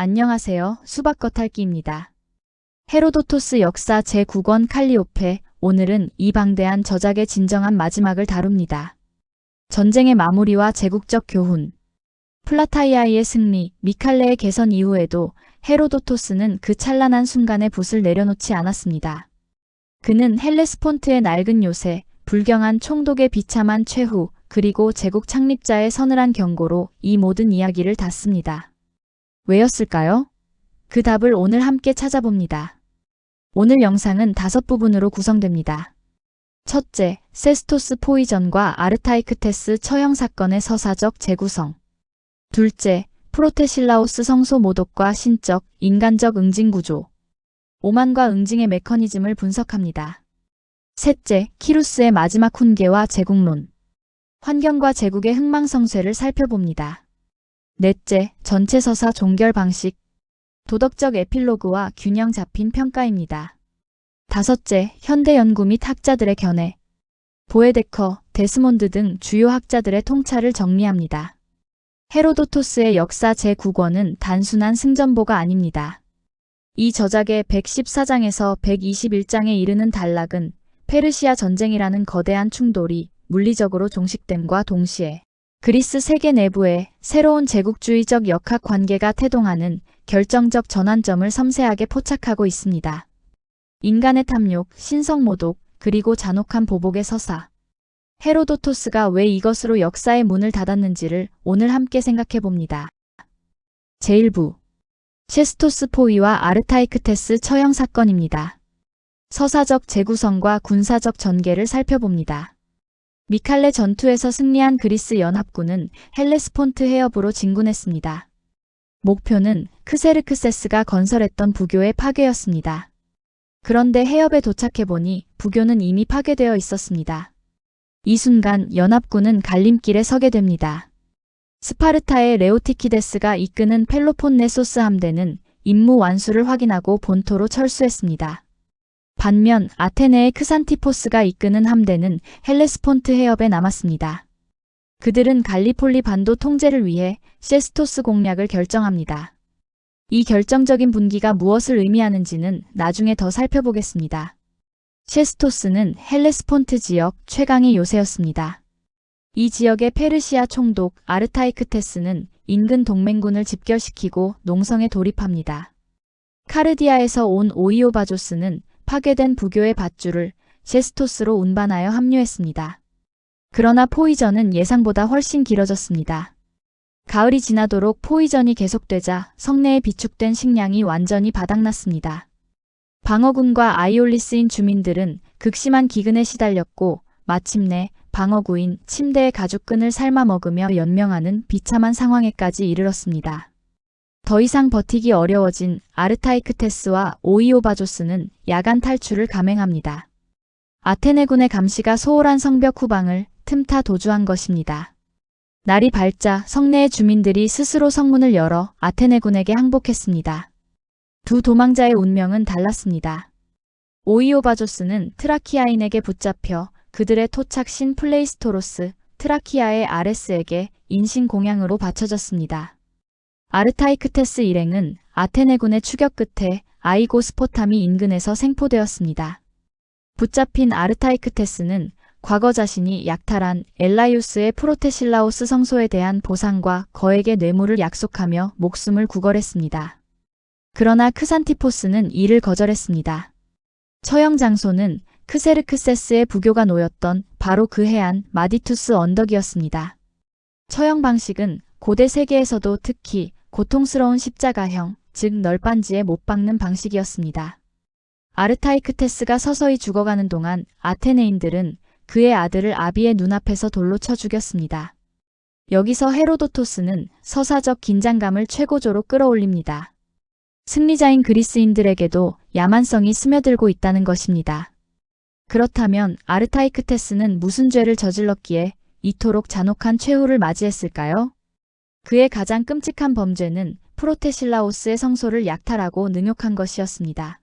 안녕하세요. 수박 겉핥기입니다. 헤로도토스 역사 제9권 칼리오페. 오늘은 이 방대한 저작의 진정한 마지막을 다룹니다. 전쟁의 마무리와 제국적 교훈. 플라타이아의 승리, 미칼레의 개선 이후에도 헤로도토스는 그 찬란한 순간에 붓을 내려놓지 않았습니다. 그는 헬레스폰트의 낡은 요새, 불경한 총독의 비참한 최후, 그리고 제국 창립자의 서늘한 경고로 이 모든 이야기를 닫습니다. 왜였을까요? 그 답을 오늘 함께 찾아봅니다. 오늘 영상은 5부분으로 구성됩니다. 첫째, 세스토스 포이전과 아르타이크테스 처형 사건의 서사적 재구성. 둘째, 프로테실라오스 성소 모독과 신적, 인간적 응징 구조. 오만과 응징의 메커니즘을 분석합니다. 셋째, 키루스의 마지막 훈계와 제국론. 환경과 제국의 흥망성쇠를 살펴봅니다. 넷째, 전체 서사 종결 방식. 도덕적 에필로그와 균형 잡힌 평가입니다. 다섯째, 현대 연구 및 학자들의 견해. 보에데커, 데스몬드 등 주요 학자들의 통찰을 정리합니다. 헤로도토스의 역사 제9권은 단순한 승전보가 아닙니다. 이 저작의 114장에서 121장에 이르는 단락은 페르시아 전쟁이라는 거대한 충돌이 물리적으로 종식됨과 동시에 그리스 세계 내부에 새로운 제국주의적 역학관계가 태동하는 결정적 전환점을 섬세하게 포착하고 있습니다. 인간의 탐욕, 신성모독, 그리고 잔혹한 보복의 서사. 헤로도토스가 왜 이것으로 역사의 문을 닫았는지를 오늘 함께 생각해봅니다. 제1부. 세스토스 포이와 아르타이크테스 처형 사건입니다. 서사적 재구성과 군사적 전개를 살펴봅니다. 미칼레 전투에서 승리한 그리스 연합군은 헬레스폰트 해협으로 진군했습니다. 목표는 크세르크세스가 건설했던 부교의 파괴였습니다. 그런데 해협에 도착해보니 부교는 이미 파괴되어 있었습니다. 이 순간 연합군은 갈림길에 서게 됩니다. 스파르타의 레오티키데스가 이끄는 펠로폰네소스 함대는 임무 완수를 확인하고 본토로 철수했습니다. 반면 아테네의 크산티포스가 이끄는 함대는 헬레스폰트 해협에 남았습니다. 그들은 갈리폴리 반도 통제를 위해 세스토스 공략을 결정합니다. 이 결정적인 분기가 무엇을 의미하는지는 나중에 더 살펴보겠습니다. 세스토스는 헬레스폰트 지역 최강의 요새였습니다. 이 지역의 페르시아 총독 아르타이크테스는 인근 동맹군을 집결시키고 농성에 돌입합니다. 카르디아에서 온 오이오바조스는 파괴된 부교의 밧줄을 세스토스로 운반하여 합류했습니다. 그러나 포이전은 예상보다 훨씬 길어졌습니다. 가을이 지나도록 포이전이 계속되자 성내에 비축된 식량이 완전히 바닥났습니다. 방어군과 아이올리스인 주민들은 극심한 기근에 시달렸고 마침내 방어구인 침대의 가죽끈을 삶아 먹으며 연명하는 비참한 상황에까지 이르렀습니다. 더 이상 버티기 어려워진 아르타이크테스와 오이오바조스는 야간 탈출을 감행합니다. 아테네군의 감시가 소홀한 성벽 후방을 틈타 도주한 것입니다. 날이 밝자 성내의 주민들이 스스로 성문을 열어 아테네군에게 항복했습니다. 두 도망자의 운명은 달랐습니다. 오이오바조스는 트라키아인에게 붙잡혀 그들의 토착신 플레이스토로스, 트라키아의 아레스에게 인신공양으로 바쳐졌습니다. 아르타이크테스 일행은 아테네군의 추격 끝에 아이고스포타미 인근에서 생포되었습니다. 붙잡힌 아르타이크테스는 과거 자신이 약탈한 엘라이우스의 프로테실라오스 성소에 대한 보상과 거액의 뇌물을 약속하며 목숨을 구걸했습니다. 그러나 크산티포스는 이를 거절했습니다. 처형 장소는 크세르크세스의 부교가 놓였던 바로 그 해안 마디투스 언덕이었습니다. 처형 방식은 고대 세계에서도 특히 고통스러운 십자가형, 즉 널빤지에 못 박는 방식이었습니다. 아르타이크테스가 서서히 죽어가는 동안 아테네인들은 그의 아들을 아비의 눈앞에서 돌로 쳐 죽였습니다. 여기서 헤로도토스는 서사적 긴장감을 최고조로 끌어올립니다. 승리자인 그리스인들에게도 야만성이 스며들고 있다는 것입니다. 그렇다면 아르타이크테스는 무슨 죄를 저질렀기에 이토록 잔혹한 최후를 맞이했을까요? 그의 가장 끔찍한 범죄는 프로테실라오스의 성소를 약탈하고 능욕한 것이었습니다.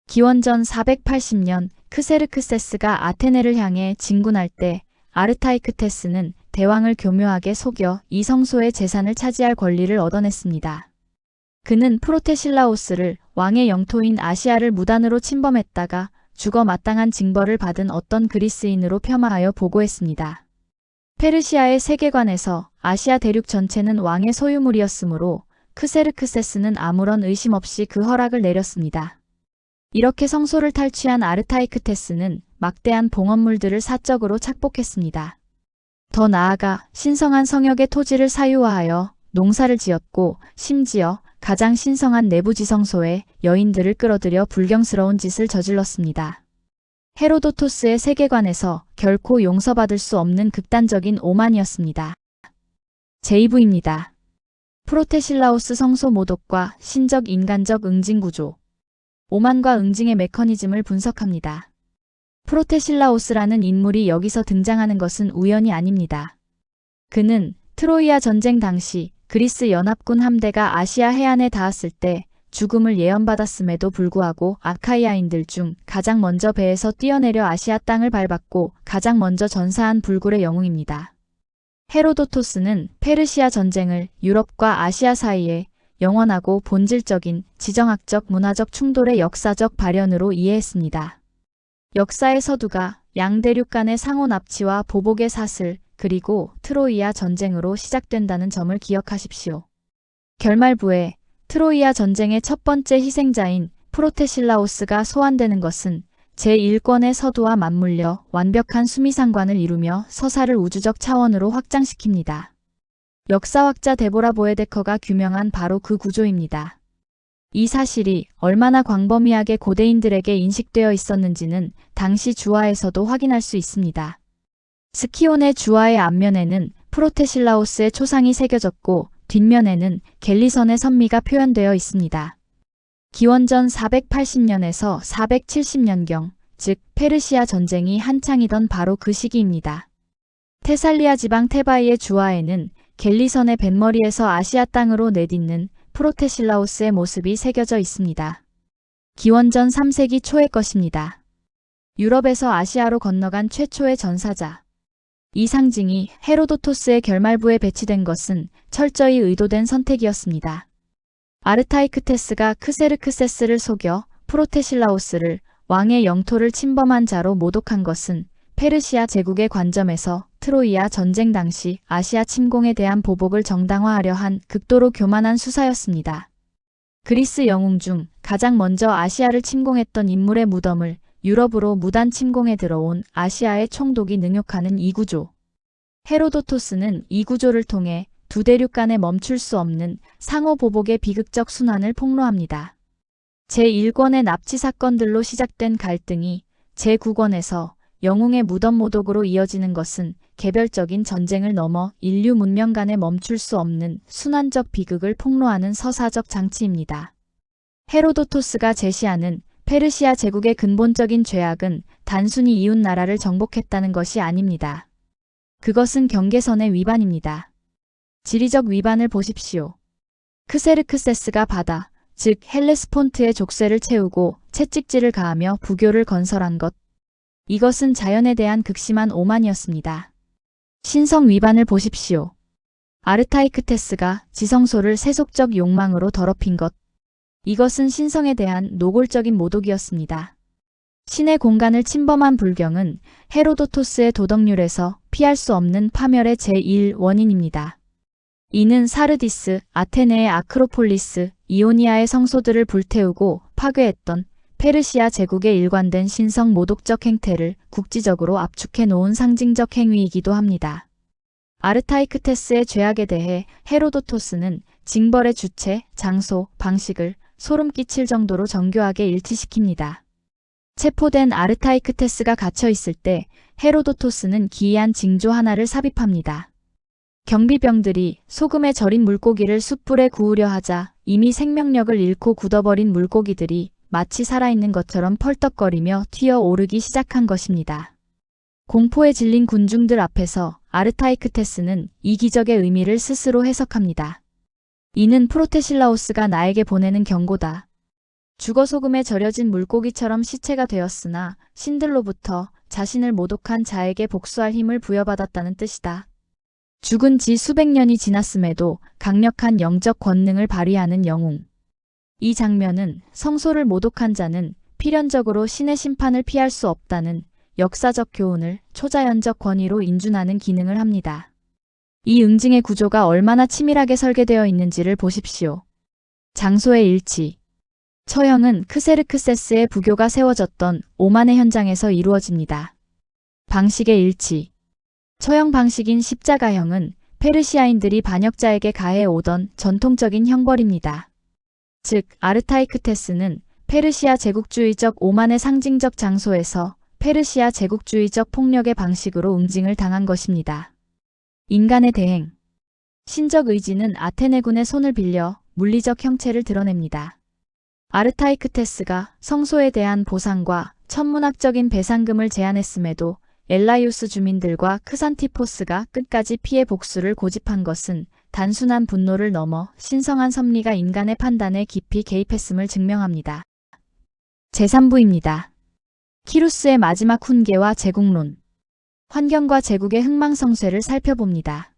기원전 480년 크세르크세스가 아테네를 향해 진군할 때 아르타이크테스는 대왕을 교묘하게 속여 이 성소의 재산을 차지할 권리를 얻어냈습니다. 그는 프로테실라오스를 왕의 영토인 아시아를 무단으로 침범했다가 죽어 마땅한 징벌을 받은 어떤 그리스인으로 폄하하여 보고했습니다. 페르시아의 세계관에서 아시아 대륙 전체는 왕의 소유물이었으므로 크세르크세스는 아무런 의심 없이 그 허락을 내렸습니다. 이렇게 성소를 탈취한 아르타이크테스는 막대한 봉헌물들을 사적으로 착복했습니다. 더 나아가 신성한 성역의 토지를 사유화하여 농사를 지었고 심지어 가장 신성한 내부 지성소에 여인들을 끌어들여 불경스러운 짓을 저질렀습니다. 헤로도토스의 세계관에서 결코 용서받을 수 없는 극단적인 오만이었습니다. 제2부입니다. 프로테실라오스 성소 모독과 신적 인간적 응징 구조. 오만과 응징의 메커니즘을 분석합니다. 프로테실라오스라는 인물이 여기서 등장하는 것은 우연이 아닙니다. 그는 트로이아 전쟁 당시 그리스 연합군 함대가 아시아 해안에 닿았을 때 죽음을 예언받았음에도 불구하고 아카이아인들 중 가장 먼저 배에서 뛰어내려 아시아 땅을 밟았고 가장 먼저 전사한 불굴의 영웅입니다. 헤로도토스는 페르시아 전쟁을 유럽과 아시아 사이에 영원하고 본질적인 지정학적 문화적 충돌의 역사적 발현으로 이해했습니다. 역사의 서두가 양대륙 간의 상호 납치와 보복의 사슬 그리고 트로이아 전쟁으로 시작된다는 점을 기억하십시오. 결말부에 트로이아 전쟁의 첫 번째 희생자인 프로테실라오스가 소환되는 것은 제1권의 서두와 맞물려 완벽한 수미상관을 이루며 서사를 우주적 차원으로 확장시킵니다. 역사학자 데보라 보에데커가 규명한 바로 그 구조입니다. 이 사실이 얼마나 광범위하게 고대인들에게 인식되어 있었는지는 당시 주화에서도 확인할 수 있습니다. 스키온의 주화의 앞면에는 프로테실라오스의 초상이 새겨졌고 뒷면에는 갤리선의 선미가 표현되어 있습니다. 기원전 480년에서 470년경, 즉 페르시아 전쟁이 한창이던 바로 그 시기입니다. 테살리아 지방 테바이의 주화에는 갤리선의 뱃머리에서 아시아 땅으로 내딛는 프로테실라오스의 모습이 새겨져 있습니다. 기원전 3세기 초의 것입니다. 유럽에서 아시아로 건너간 최초의 전사자. 이 상징이 헤로도토스의 결말부에 배치된 것은 철저히 의도된 선택이었습니다. 아르타이크테스가 크세르크세스를 속여 프로테실라오스를 왕의 영토를 침범한 자로 모독한 것은 페르시아 제국의 관점에서 트로이아 전쟁 당시 아시아 침공에 대한 보복을 정당화하려 한 극도로 교만한 수사였습니다. 그리스 영웅 중 가장 먼저 아시아를 침공했던 인물의 무덤을 유럽으로 무단 침공에 들어온 아시아의 총독이 능욕하는 이 구조. 헤로도토스는 이 구조를 통해 두 대륙 간에 멈출 수 없는 상호 보복의 비극적 순환을 폭로합니다. 제1권의 납치 사건들로 시작된 갈등이 제9권에서 영웅의 무덤 모독으로 이어지는 것은 개별적인 전쟁을 넘어 인류 문명 간에 멈출 수 없는 순환적 비극을 폭로하는 서사적 장치입니다. 헤로도토스가 제시하는 페르시아 제국의 근본적인 죄악은 단순히 이웃 나라를 정복했다는 것이 아닙니다. 그것은 경계선의 위반입니다. 지리적 위반을 보십시오. 크세르크세스가 바다, 즉 헬레스폰트의 족쇄를 채우고 채찍질을 가하며 부교를 건설한 것. 이것은 자연에 대한 극심한 오만이었습니다. 신성 위반을 보십시오. 아르타이크테스가 지성소를 세속적 욕망으로 더럽힌 것. 이것은 신성에 대한 노골적인 모독이었습니다. 신의 공간을 침범한 불경은 헤로도토스의 도덕률에서 피할 수 없는 파멸의 제1원인입니다. 이는 사르디스, 아테네의 아크로폴리스, 이오니아의 성소들을 불태우고 파괴했던 페르시아 제국의 일관된 신성 모독적 행태를 국지적으로 압축해 놓은 상징적 행위이기도 합니다. 아르타이크테스의 죄악에 대해 헤로도토스는 징벌의 주체, 장소, 방식을 소름 끼칠 정도로 정교하게 일치시킵니다. 체포된 아르타이크테스가 갇혀 있을 때 헤로도토스는 기이한 징조 하나를 삽입합니다. 경비병들이 소금에 절인 물고기를 숯불에 구우려 하자 이미 생명력을 잃고 굳어버린 물고기들이 마치 살아있는 것처럼 펄떡거리며 튀어오르기 시작한 것입니다. 공포에 질린 군중들 앞에서 아르타이크테스는 이 기적의 의미를 스스로 해석합니다. 이는 프로테실라오스가 나에게 보내는 경고다. 죽어 소금에 절여진 물고기처럼 시체가 되었으나 신들로부터 자신을 모독한 자에게 복수할 힘을 부여받았다는 뜻이다. 죽은 지 수백 년이 지났음에도 강력한 영적 권능을 발휘하는 영웅. 이 장면은 성소를 모독한 자는 필연적으로 신의 심판을 피할 수 없다는 역사적 교훈을 초자연적 권위로 인준하는 기능을 합니다. 이 응징의 구조가 얼마나 치밀하게 설계되어 있는지를 보십시오. 장소의 일치. 처형은 크세르크세스의 부교가 세워졌던 오만의 현장에서 이루어집니다. 방식의 일치. 처형 방식인 십자가형은 페르시아인들이 반역자에게 가해 오던 전통적인 형벌입니다. 즉, 아르타이크테스는 페르시아 제국주의적 오만의 상징적 장소에서 페르시아 제국주의적 폭력의 방식으로 응징을 당한 것입니다. 인간의 대행. 신적 의지는 아테네군의 손을 빌려 물리적 형체를 드러냅니다. 아르타이크테스가 성소에 대한 보상과 천문학적인 배상금을 제안했음에도 엘라이우스 주민들과 크산티포스가 끝까지 피해 복수를 고집한 것은 단순한 분노를 넘어 신성한 섭리가 인간의 판단에 깊이 개입했음을 증명합니다. 제3부입니다. 키루스의 마지막 훈계와 제국론. 환경과 제국의 흥망성쇠를 살펴봅니다.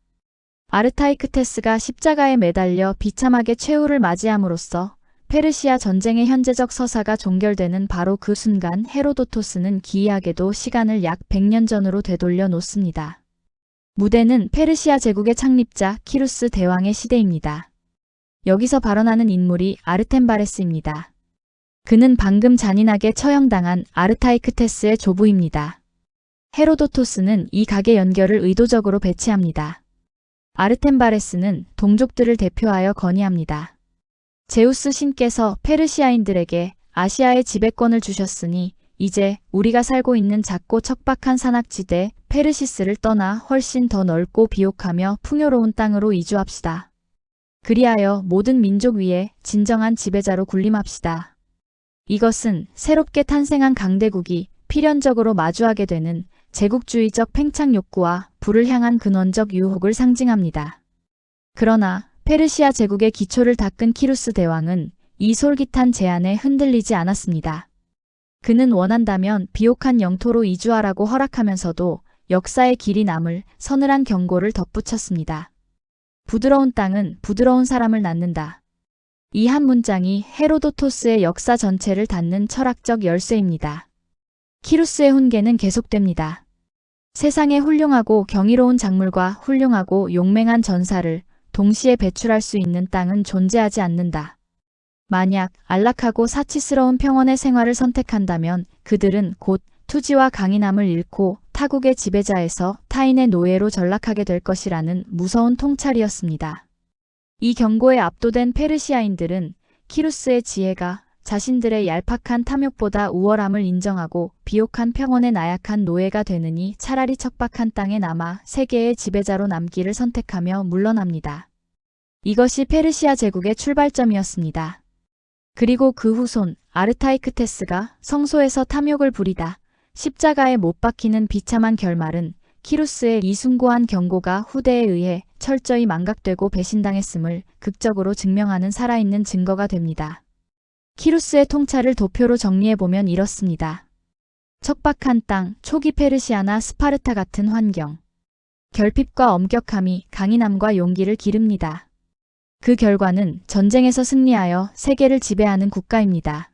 아르타이크테스가 십자가에 매달려 비참하게 최후를 맞이함으로써 페르시아 전쟁의 현재적 서사가 종결되는 바로 그 순간 헤로도토스는 기이하게도 시간을 약 100년 전으로 되돌려 놓습니다. 무대는 페르시아 제국의 창립자 키루스 대왕의 시대입니다. 여기서 발언하는 인물이 아르템바레스입니다. 그는 방금 잔인하게 처형당한 아르타이크테스의 조부입니다. 헤로도토스는 이 각의 연결을 의도적으로 배치합니다. 아르템바레스는 동족들을 대표하여 건의합니다. 제우스 신께서 페르시아인들에게 아시아의 지배권을 주셨으니 이제 우리가 살고 있는 작고 척박한 산악지대 페르시스를 떠나 훨씬 더 넓고 비옥하며 풍요로운 땅으로 이주합시다. 그리하여 모든 민족 위에 진정한 지배자로 군림합시다. 이것은 새롭게 탄생한 강대국이 필연적으로 마주하게 되는 제국주의적 팽창 욕구와 불을 향한 근원적 유혹을 상징합니다. 그러나 페르시아 제국의 기초를 닦은 키루스 대왕은 이 솔깃한 제안에 흔들리지 않았습니다. 그는 원한다면 비옥한 영토로 이주하라고 허락하면서도 역사의 길이 남을 서늘한 경고를 덧붙였습니다. 부드러운 땅은 부드러운 사람을 낳는다. 이 한 문장이 헤로도토스의 역사 전체를 닫는 철학적 열쇠입니다. 키루스의 훈계는 계속됩니다. 세상에 훌륭하고 경이로운 작물과 훌륭하고 용맹한 전사를 동시에 배출할 수 있는 땅은 존재하지 않는다. 만약 안락하고 사치스러운 평원의 생활을 선택한다면 그들은 곧 투지와 강인함을 잃고 타국의 지배자에서 타인의 노예로 전락하게 될 것이라는 무서운 통찰이었습니다. 이 경고에 압도된 페르시아인들은 키루스의 지혜가 자신들의 얄팍한 탐욕보다 우월함을 인정하고 비옥한 평원의 나약한 노예가 되느니 차라리 척박한 땅에 남아 세계의 지배자로 남기를 선택하며 물러납니다. 이것이 페르시아 제국의 출발점이었습니다. 그리고 그 후손 아르타이크테스가 성소에서 탐욕을 부리다 십자가에 못 박히는 비참한 결말은 키루스의 이 숭고한 경고가 후대에 의해 철저히 망각되고 배신당했음을 극적으로 증명하는 살아있는 증거가 됩니다. 키루스의 통찰을 도표로 정리해보면 이렇습니다. 척박한 땅, 초기 페르시아나 스파르타 같은 환경. 결핍과 엄격함이 강인함과 용기를 기릅니다. 그 결과는 전쟁에서 승리하여 세계를 지배하는 국가입니다.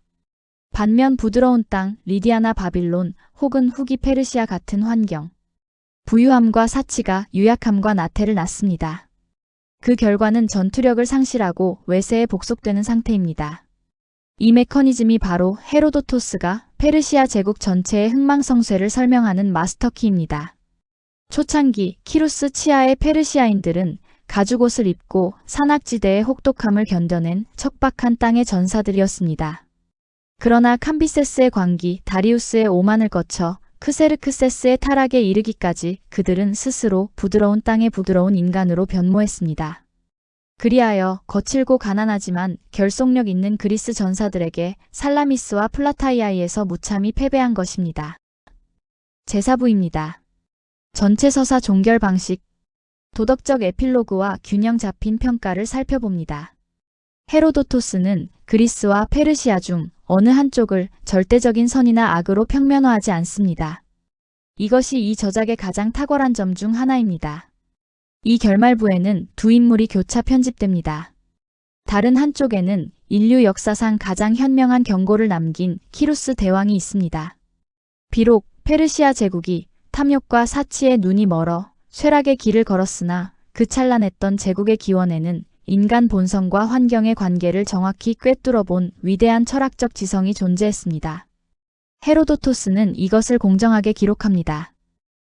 반면 부드러운 땅, 리디아나 바빌론 혹은 후기 페르시아 같은 환경. 부유함과 사치가 유약함과 나태를 낳습니다. 그 결과는 전투력을 상실하고 외세에 복속되는 상태입니다. 이 메커니즘이 바로 헤로도토스가 페르시아 제국 전체의 흥망성쇠를 설명하는 마스터키입니다. 초창기 키루스 치하의 페르시아인들은 가죽옷을 입고 산악지대의 혹독함을 견뎌낸 척박한 땅의 전사들이었습니다. 그러나 캄비세스의 광기, 다리우스의 오만을 거쳐 크세르크세스의 타락에 이르기까지 그들은 스스로 부드러운 땅의 부드러운 인간으로 변모했습니다. 그리하여 거칠고 가난하지만 결속력 있는 그리스 전사들에게 살라미스와 플라타이아이에서 무참히 패배한 것입니다. 제4부입니다. 전체 서사 종결 방식, 도덕적 에필로그와 균형 잡힌 평가를 살펴봅니다. 헤로도토스는 그리스와 페르시아 중 어느 한쪽을 절대적인 선이나 악으로 평면화하지 않습니다. 이것이 이 저작의 가장 탁월한 점 중 하나입니다. 이 결말부에는 두 인물이 교차 편집됩니다. 다른 한쪽에는 인류 역사상 가장 현명한 경고를 남긴 키루스 대왕이 있습니다. 비록 페르시아 제국이 탐욕과 사치에 눈이 멀어 쇠락의 길을 걸었으나 그 찬란했던 제국의 기원에는 인간 본성과 환경의 관계를 정확히 꿰뚫어 본 위대한 철학적 지성이 존재했습니다. 헤로도토스는 이것을 공정하게 기록합니다.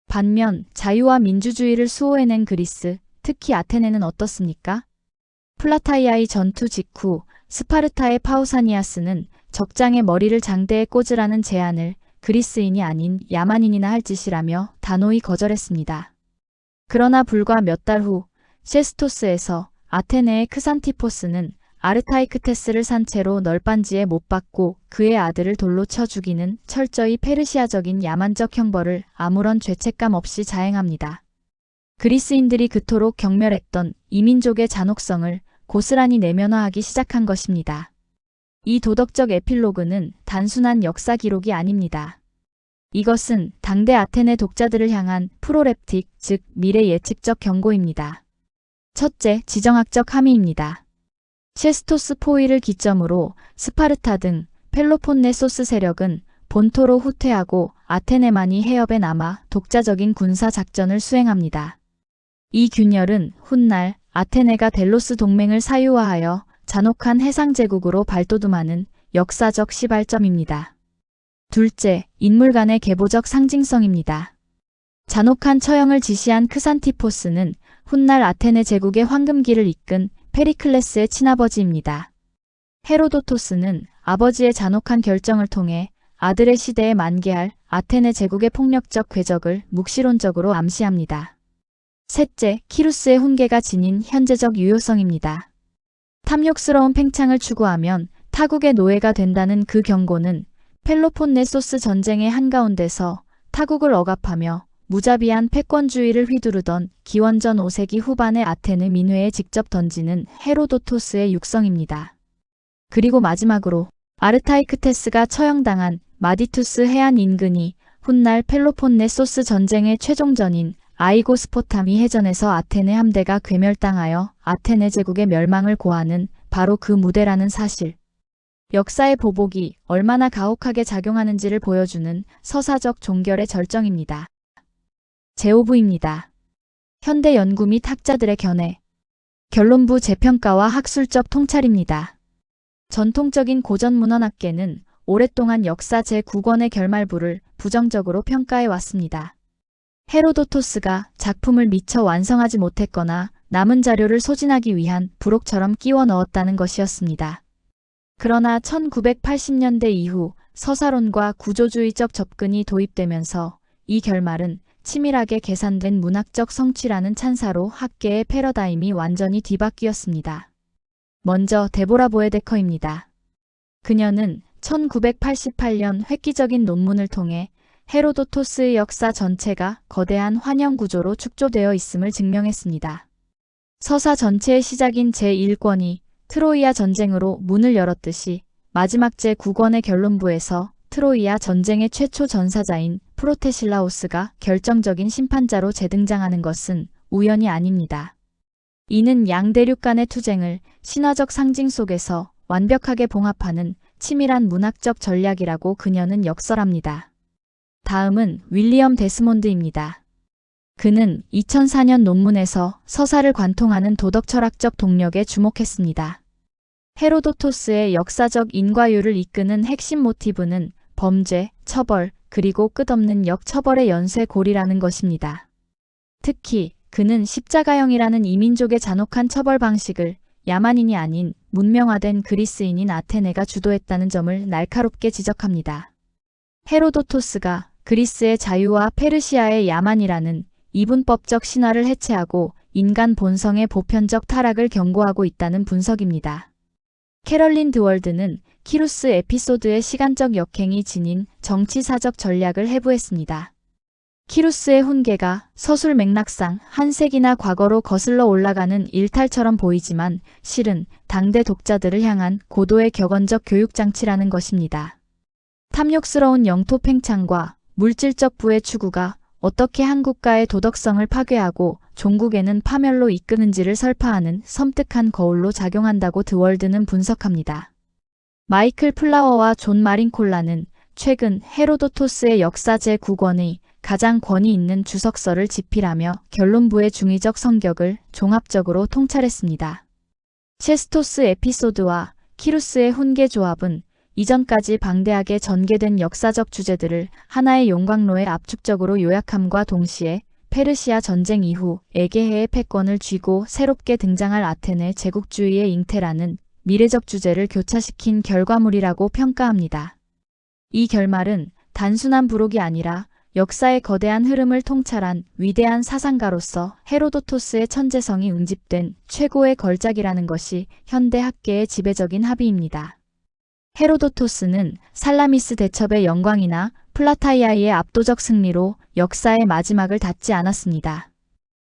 반면 자유와 민주주의를 수호해낸 그리스, 특히 아테네는 어떻습니까? 플라타이아의 전투 직후 스파르타의 파우사니아스는 적장의 머리를 장대에 꽂으라는 제안을 그리스인이 아닌 야만인이나 할 짓이라며 단호히 거절했습니다. 그러나 불과 몇 달 후 세스토스에서 아테네의 크산티포스는 아르타이크테스를 산채로 널빤지에 못 박고 그의 아들을 돌로 쳐 죽이는 철저히 페르시아적인 야만적 형벌을 아무런 죄책감 없이 자행합니다. 그리스인들이 그토록 경멸했던 이민족의 잔혹성을 고스란히 내면화하기 시작한 것입니다. 이 도덕적 에필로그는 단순한 역사 기록이 아닙니다. 이것은 당대 아테네 독자들을 향한 프로랩틱, 즉 미래 예측적 경고입니다. 첫째, 지정학적 함의입니다. 세스토스 포위를 기점으로 스파르타 등 펠로폰네소스 세력은 본토로 후퇴하고 아테네만이 해협에 남아 독자적인 군사 작전을 수행합니다. 이 균열은 훗날 아테네가 델로스 동맹을 사유화하여 잔혹한 해상제국으로 발돋움하는 역사적 시발점입니다. 둘째, 인물 간의 계보적 상징성입니다. 잔혹한 처형을 지시한 크산티포스는 훗날 아테네 제국의 황금기를 이끈 페리클레스의 친아버지입니다. 헤로도토스는 아버지의 잔혹한 결정을 통해 아들의 시대에 만개할 아테네 제국의 폭력적 궤적을 묵시론적으로 암시합니다. 셋째, 키루스의 훈계가 지닌 현재적 유효성입니다. 탐욕스러운 팽창을 추구하면 타국의 노예가 된다는 그 경고는 펠로폰네소스 전쟁의 한가운데서 타국을 억압하며 무자비한 패권주의를 휘두르던 기원전 5세기 후반의 아테네 민회에 직접 던지는 헤로도토스의 육성입니다. 그리고 마지막으로 아르타이크테스가 처형당한 마디투스 해안 인근이 훗날 펠로폰네소스 전쟁의 최종전인 아이고스포타미 해전에서 아테네 함대가 괴멸당하여 아테네 제국의 멸망을 고하는 바로 그 무대라는 사실. 역사의 보복이 얼마나 가혹하게 작용하는지를 보여주는 서사적 종결의 절정입니다. 제5부입니다. 현대 연구 및 학자들의 견해. 결론부 재평가와 학술적 통찰입니다. 전통적인 고전문헌학계는 오랫동안 역사 제9권의 결말부를 부정적으로 평가해 왔습니다. 헤로도토스가 작품을 미처 완성하지 못했거나 남은 자료를 소진하기 위한 부록처럼 끼워 넣었다는 것이었습니다. 그러나 1980년대 이후 서사론과 구조주의적 접근이 도입되면서 이 결말은 치밀하게 계산된 문학적 성취라는 찬사로 학계의 패러다임이 완전히 뒤바뀌었습니다. 먼저 데보라 보에데커입니다. 그녀는 1988년 획기적인 논문을 통해 헤로도토스의 역사 전체가 거대한 환영 구조로 축조되어 있음을 증명했습니다. 서사 전체의 시작인 제1권이 트로이아 전쟁으로 문을 열었듯이 마지막 제9권의 결론부에서 트로이아 전쟁의 최초 전사자인 프로테실라오스가 결정적인 심판자로 재등장하는 것은 우연이 아닙니다. 이는 양대륙 간의 투쟁을 신화적 상징 속에서 완벽하게 봉합하는 치밀한 문학적 전략이라고 그녀는 역설합니다. 다음은 윌리엄 데스몬드입니다. 그는 2004년 논문에서 서사를 관통하는 도덕철학적 동력에 주목했습니다. 헤로도토스의 역사적 인과율을 이끄는 핵심 모티브는 범죄, 처벌, 그리고 끝없는 역처벌의 연쇄골이라는 것입니다. 특히 그는 십자가형이라는 이민족의 잔혹한 처벌 방식을 야만인이 아닌 문명화된 그리스인인 아테네가 주도했다는 점을 날카롭게 지적합니다. 헤로도토스가 그리스의 자유와 페르시아의 야만이라는 이분법적 신화를 해체하고 인간 본성의 보편적 타락을 경고하고 있다는 분석입니다. 캐럴린 드월드는 키루스 에피소드의 시간적 역행이 지닌 정치사적 전략을 해부했습니다. 키루스의 훈계가 서술 맥락상 한 세기나 과거로 거슬러 올라가는 일탈처럼 보이지만 실은 당대 독자들을 향한 고도의 격언적 교육장치라는 것입니다. 탐욕스러운 영토 팽창과 물질적 부의 추구가 어떻게 한 국가의 도덕성을 파괴하고 종국에는 파멸로 이끄는지를 설파하는 섬뜩한 거울로 작용한다고 드월드는 분석합니다. 마이클 플라워와 존 마린콜라는 최근 헤로도토스의 역사 제9권의 가장 권위 있는 주석서를 집필하며 결론부의 중의적 성격을 종합적으로 통찰했습니다. 체스토스 에피소드와 키루스의 훈계 조합은 이전까지 방대하게 전개된 역사적 주제들을 하나의 용광로에 압축적으로 요약함과 동시에 페르시아 전쟁 이후 에게해의 패권을 쥐고 새롭게 등장할 아테네 제국주의의 잉태라는 미래적 주제를 교차시킨 결과물이라고 평가합니다. 이 결말은 단순한 부록이 아니라 역사의 거대한 흐름을 통찰한 위대한 사상가로서 헤로도토스의 천재성이 응집된 최고의 걸작이라는 것이 현대 학계의 지배적인 합의입니다. 헤로도토스는 살라미스 대첩의 영광이나 플라타이아의 압도적 승리로 역사의 마지막을 닫지 않았습니다.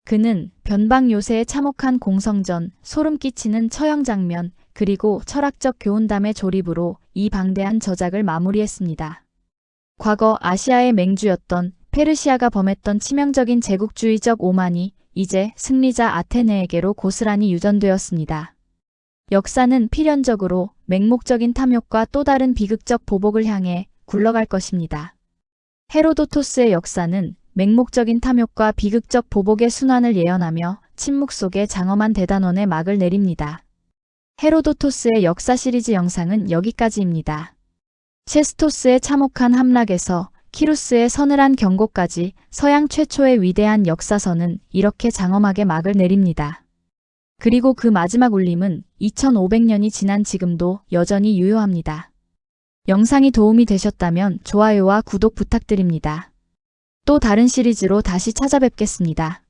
그는 변방 요새의 참혹한 공성전, 소름 끼치는 처형 장면, 그리고 철학적 교훈담의 조립으로 이 방대한 저작을 마무리했습니다. 과거 아시아의 맹주였던 페르시아가 범했던 치명적인 제국주의적 오만이 이제 승리자 아테네에게로 고스란히 유전되었습니다. 역사는 필연적으로 맹목적인 탐욕과 또 다른 비극적 보복을 향해 굴러갈 것입니다. 헤로도토스의 역사는 맹목적인 탐욕과 비극적 보복의 순환을 예언하며 침묵 속에 장엄한 대단원의 막을 내립니다. 헤로도토스의 역사 시리즈 영상은 여기까지입니다. 체스토스의 참혹한 함락에서 키루스의 서늘한 경고까지 서양 최초의 위대한 역사서는 이렇게 장엄하게 막을 내립니다. 그리고 그 마지막 울림은 2500년이 지난 지금도 여전히 유효합니다. 영상이 도움이 되셨다면 좋아요와 구독 부탁드립니다. 또 다른 시리즈로 다시 찾아뵙겠습니다.